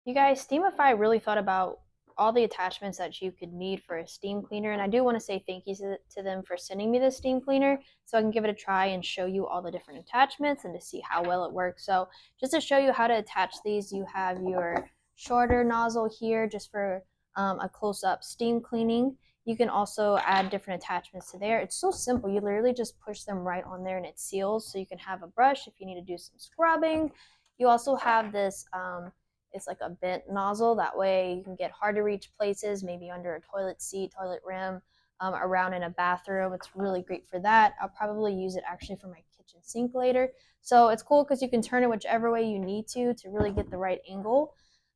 You guys, STEAMIFY really thought about all the attachments that you could need for a steam cleaner, and I do want to say thank you to them for sending me this steam cleaner so I can give it a try and show you all the different attachments and to see how well it works. So just to show you how to attach these, you have your shorter nozzle here just for a close-up steam cleaning. You can also add different attachments to there. It's so simple. You literally just push them right on there and it seals, so you can have a brush if you need to do some scrubbing. You also have this it's like a bent nozzle. That way you can get hard to reach places, maybe under a toilet seat, toilet rim, around in a bathroom. It's really great for that. I'll probably use it actually for my kitchen sink later. So it's cool because you can turn it whichever way you need to really get the right angle.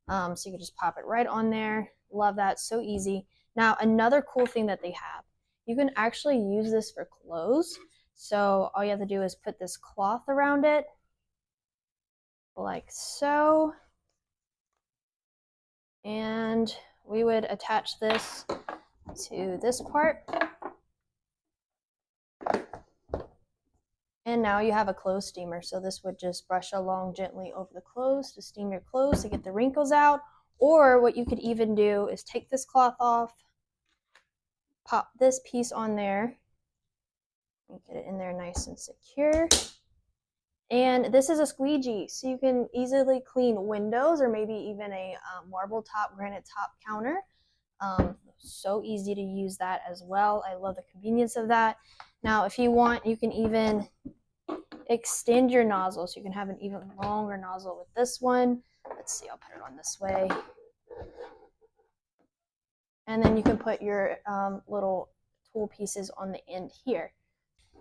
So you can just pop it right on there. Love that. So easy. Now, another cool thing that they have, you can actually use this for clothes. So all you have to do is put this cloth around it like so. And we would attach this to this part. And now you have a clothes steamer. So this would just brush along gently over the clothes to steam your clothes to get the wrinkles out. Or what you could even do is take this cloth off, pop this piece on there, and get it in there nice and secure. And this is a squeegee, so you can easily clean windows or maybe even a marble top, granite top counter. So easy to use that as well. I love the convenience of that. Now, if you want, you can even extend your nozzle, so you can have an even longer nozzle with this one. Let's see, I'll put it on this way. And then you can put your little tool pieces on the end here.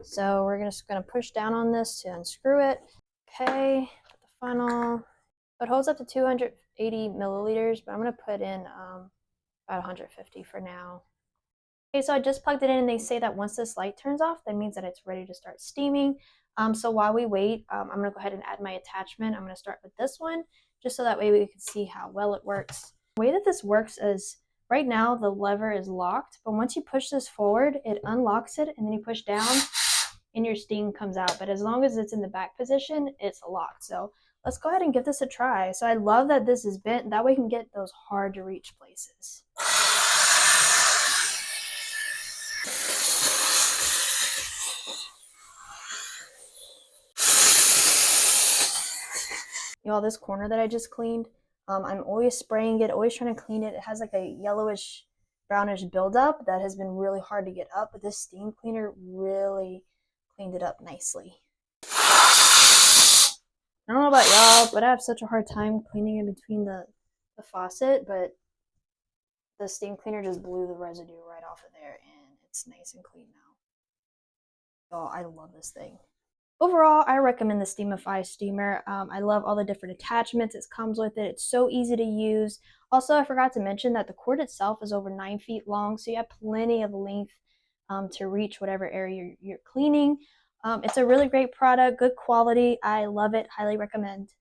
So we're just going to push down on this to unscrew it. Okay, put the funnel. It holds up to 280 milliliters, but I'm going to put in about 150 for now. Okay, so I just plugged it in, and they say that once this light turns off, that means that it's ready to start steaming. So while we wait, I'm going to go ahead and add my attachment. I'm going to start with this one, just so that way we can see how well it works. The way that this works is, right now the lever is locked, but once you push this forward, it unlocks it, and then you push down, and your steam comes out. But as long as it's in the back position, it's locked. So let's go ahead and give this a try. So I love that this is bent. That way you can get those hard to reach places. Y'all, this corner that I just cleaned, I'm always spraying it, always trying to clean it. It has like a yellowish, brownish buildup that has been really hard to get up, but this steam cleaner really cleaned it up nicely. I don't know about y'all, but I have such a hard time cleaning in between the faucet, but the steam cleaner just blew the residue right off of there, and it's nice and clean now. Y'all, I love this thing. Overall, I recommend the STEAMIFY steamer. I love all the different attachments it comes with it. It's so easy to use. Also, I forgot to mention that the cord itself is over 9 feet long, so you have plenty of length to reach whatever area you're cleaning. It's a really great product, good quality. I love it, highly recommend.